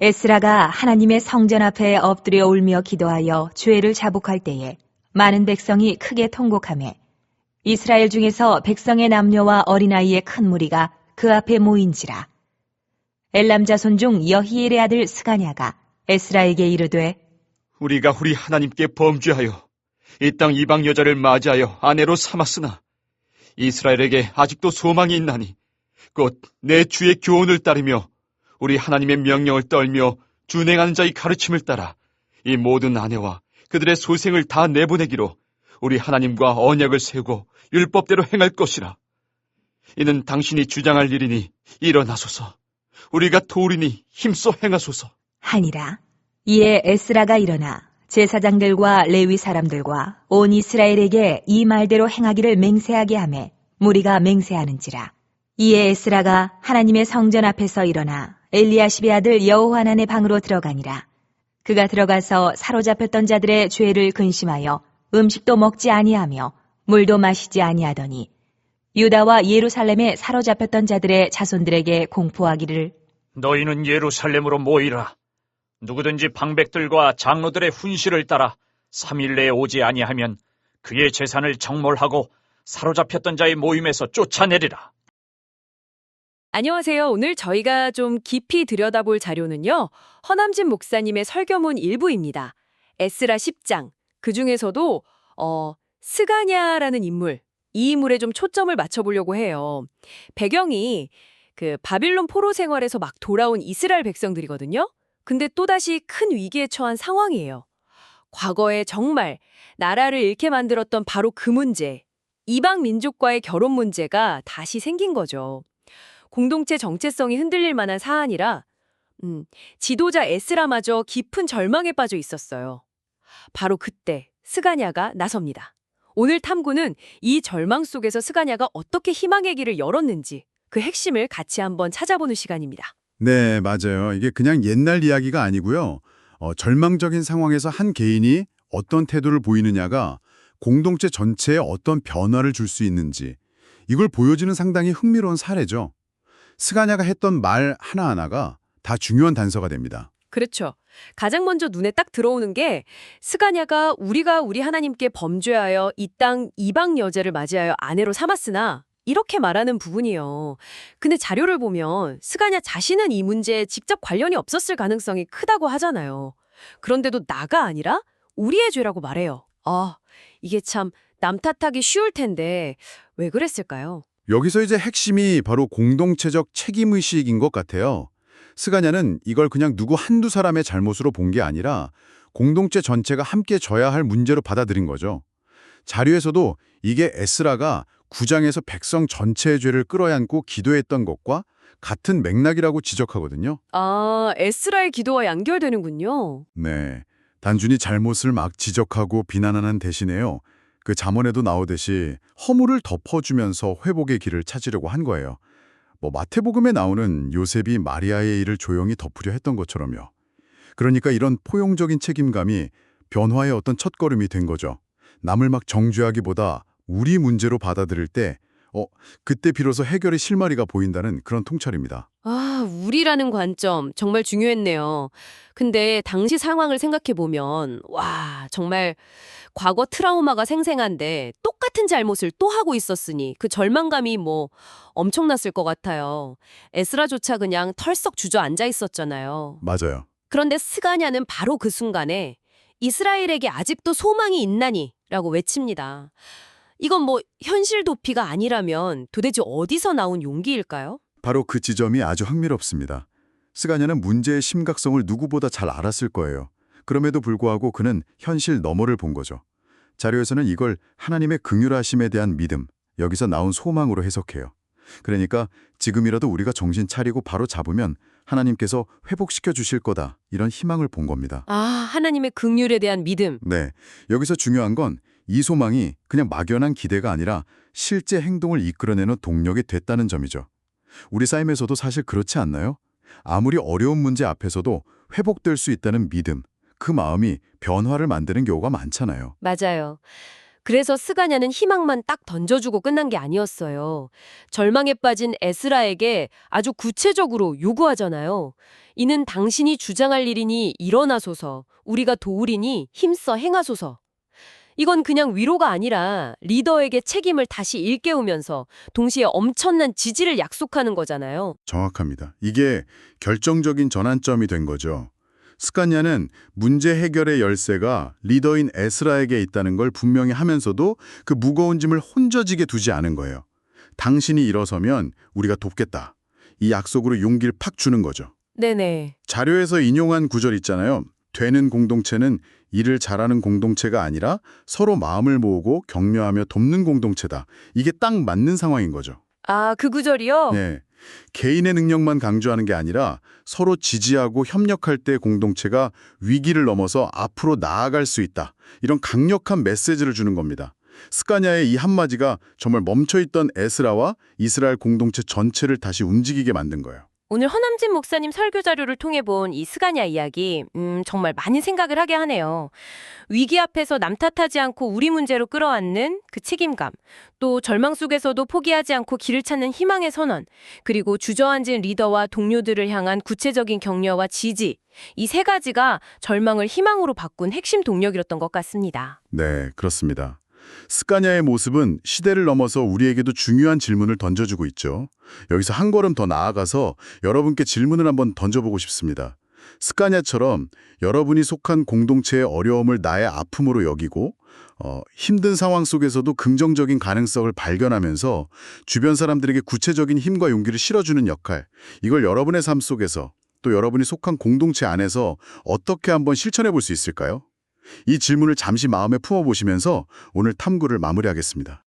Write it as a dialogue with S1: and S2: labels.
S1: 에스라가 하나님의 성전 앞에 엎드려 울며 기도하여 죄를 자복할 때에 많은 백성이 크게 통곡하매 이스라엘 중에서 백성의 남녀와 어린아이의 큰 무리가 그 앞에 모인지라. 엘람 자손 중 여히엘의 아들 스가냐가 에스라에게 이르되
S2: 우리가 우리 하나님께 범죄하여 이 땅 이방 여자를 맞이하여 아내로 삼았으나 이스라엘에게 아직도 소망이 있나니 곧 내 주의 교훈을 따르며 우리 하나님의 명령을 떨며 준행하는 자의 가르침을 따라 이 모든 아내와 그들의 소생을 다 내보내기로 우리 하나님과 언약을 세우고 율법대로 행할 것이라. 이는 당신이 주장할 일이니 일어나소서. 우리가 도우리니 힘써 행하소서.
S1: 하니라. 이에 에스라가 일어나 제사장들과 레위 사람들과 온 이스라엘에게 이 말대로 행하기를 맹세하게 하매 무리가 맹세하는지라. 이에 에스라가 하나님의 성전 앞에서 일어나 엘리야십의 아들 여호하난의 방으로 들어가니라. 그가 들어가서 사로잡혔던 자들의 죄를 근심하여 음식도 먹지 아니하며 물도 마시지 아니하더니 유다와 예루살렘에 사로잡혔던 자들의 자손들에게 공포하기를
S3: 너희는 예루살렘으로 모이라. 누구든지 방백들과 장로들의 훈시를 따라 3일 내에 오지 아니하면 그의 재산을 정몰하고 사로잡혔던 자의 모임에서 쫓아내리라.
S4: 안녕하세요. 오늘 저희가 좀 깊이 들여다볼 자료는요. 허남진 목사님의 설교문 일부입니다. 에스라 10장, 그중에서도 스가냐라는 인물, 이 인물에 좀 초점을 맞춰보려고 해요. 배경이 그 바빌론 포로 생활에서 막 돌아온 이스라엘 백성들이거든요. 근데 또다시 큰 위기에 처한 상황이에요. 과거에 정말 나라를 잃게 만들었던 바로 그 문제, 이방 민족과의 결혼 문제가 다시 생긴 거죠. 공동체 정체성이 흔들릴 만한 사안이라 지도자 에스라마저 깊은 절망에 빠져 있었어요. 바로 그때 스가냐가 나섭니다. 오늘 탐구는 이 절망 속에서 스가냐가 어떻게 희망의 길을 열었는지 그 핵심을 같이 한번 찾아보는 시간입니다.
S5: 네, 맞아요. 이게 그냥 옛날 이야기가 아니고요. 절망적인 상황에서 한 개인이 어떤 태도를 보이느냐가 공동체 전체에 어떤 변화를 줄 수 있는지 이걸 보여주는 상당히 흥미로운 사례죠. 스가냐가 했던 말 하나하나가 다 중요한 단서가 됩니다.
S4: 그렇죠. 가장 먼저 눈에 딱 들어오는 게 스가냐가 우리가 우리 하나님께 범죄하여 이 땅 이방 여자를 맞이하여 아내로 삼았으나 이렇게 말하는 부분이요. 근데 자료를 보면 스가냐 자신은 이 문제에 직접 관련이 없었을 가능성이 크다고 하잖아요. 그런데도 나가 아니라 우리의 죄라고 말해요. 이게 참 남 탓하기 쉬울 텐데 왜 그랬을까요?
S5: 여기서 이제 핵심이 바로 공동체적 책임의식인 것 같아요. 스가냐는 이걸 그냥 누구 한두 사람의 잘못으로 본 게 아니라 공동체 전체가 함께 져야 할 문제로 받아들인 거죠. 자료에서도 이게 에스라가 9장에서 백성 전체의 죄를 끌어안고 기도했던 것과 같은 맥락이라고 지적하거든요.
S4: 에스라의 기도와 연결되는군요.
S5: 네, 단순히 잘못을 막 지적하고 비난하는 대신에요. 그 잠언에도 나오듯이 허물을 덮어주면서 회복의 길을 찾으려고 한 거예요. 마태복음에 나오는 요셉이 마리아의 일을 조용히 덮으려 했던 것처럼요. 그러니까 이런 포용적인 책임감이 변화의 어떤 첫걸음이 된 거죠. 남을 막 정죄하기보다 우리 문제로 받아들일 때 그때 비로소 해결의 실마리가 보인다는 그런 통찰입니다.
S4: 우리라는 관점 정말 중요했네요. 근데 당시 상황을 생각해보면 정말 과거 트라우마가 생생한데 똑같은 잘못을 또 하고 있었으니 그 절망감이 엄청났을 것 같아요. 에스라조차 그냥 털썩 주저앉아 있었잖아요.
S5: 맞아요.
S4: 그런데 스가냐는 바로 그 순간에 이스라엘에게 아직도 소망이 있나니 라고 외칩니다. 이건 현실 도피가 아니라면 도대체 어디서 나온 용기일까요?
S5: 바로 그 지점이 아주 흥미롭습니다. 스가냐는 문제의 심각성을 누구보다 잘 알았을 거예요. 그럼에도 불구하고 그는 현실 너머를 본 거죠. 자료에서는 이걸 하나님의 긍휼하심에 대한 믿음, 여기서 나온 소망으로 해석해요. 그러니까 지금이라도 우리가 정신 차리고 바로 잡으면 하나님께서 회복시켜 주실 거다, 이런 희망을 본 겁니다.
S4: 하나님의 긍휼에 대한 믿음.
S5: 네, 여기서 중요한 건 이 소망이 그냥 막연한 기대가 아니라 실제 행동을 이끌어내는 동력이 됐다는 점이죠. 우리 삶에서도 사실 그렇지 않나요? 아무리 어려운 문제 앞에서도 회복될 수 있다는 믿음, 그 마음이 변화를 만드는 경우가 많잖아요.
S4: 맞아요. 그래서 스가냐는 희망만 딱 던져주고 끝난 게 아니었어요. 절망에 빠진 에스라에게 아주 구체적으로 요구하잖아요. 이는 당신이 주장할 일이니 일어나소서, 우리가 도우리니 힘써 행하소서. 이건 그냥 위로가 아니라 리더에게 책임을 다시 일깨우면서 동시에 엄청난 지지를 약속하는 거잖아요.
S5: 정확합니다. 이게 결정적인 전환점이 된 거죠. 스가냐는 문제 해결의 열쇠가 리더인 에스라에게 있다는 걸 분명히 하면서도 그 무거운 짐을 혼자 지게 두지 않은 거예요. 당신이 일어서면 우리가 돕겠다. 이 약속으로 용기를 팍 주는 거죠.
S4: 네네.
S5: 자료에서 인용한 구절 있잖아요. 되는 공동체는 일을 잘하는 공동체가 아니라 서로 마음을 모으고 격려하며 돕는 공동체다. 이게 딱 맞는 상황인 거죠.
S4: 아, 그 구절이요?
S5: 네. 개인의 능력만 강조하는 게 아니라 서로 지지하고 협력할 때 공동체가 위기를 넘어서 앞으로 나아갈 수 있다. 이런 강력한 메시지를 주는 겁니다. 스가냐의 이 한마디가 정말 멈춰있던 에스라와 이스라엘 공동체 전체를 다시 움직이게 만든 거예요.
S4: 오늘 허남진 목사님 설교 자료를 통해 본 이 스가냐 이야기, 정말 많이 생각을 하게 하네요. 위기 앞에서 남 탓하지 않고 우리 문제로 끌어안는 그 책임감, 또 절망 속에서도 포기하지 않고 길을 찾는 희망의 선언, 그리고 주저앉은 리더와 동료들을 향한 구체적인 격려와 지지, 이 세 가지가 절망을 희망으로 바꾼 핵심 동력이었던 것 같습니다.
S5: 네, 그렇습니다. 스가냐의 모습은 시대를 넘어서 우리에게도 중요한 질문을 던져주고 있죠. 여기서 한 걸음 더 나아가서 여러분께 질문을 한번 던져보고 싶습니다. 스가냐처럼 여러분이 속한 공동체의 어려움을 나의 아픔으로 여기고 힘든 상황 속에서도 긍정적인 가능성을 발견하면서 주변 사람들에게 구체적인 힘과 용기를 실어주는 역할, 이걸 여러분의 삶 속에서 또 여러분이 속한 공동체 안에서 어떻게 한번 실천해 볼 수 있을까요? 이 질문을 잠시 마음에 품어보시면서 오늘 탐구를 마무리하겠습니다.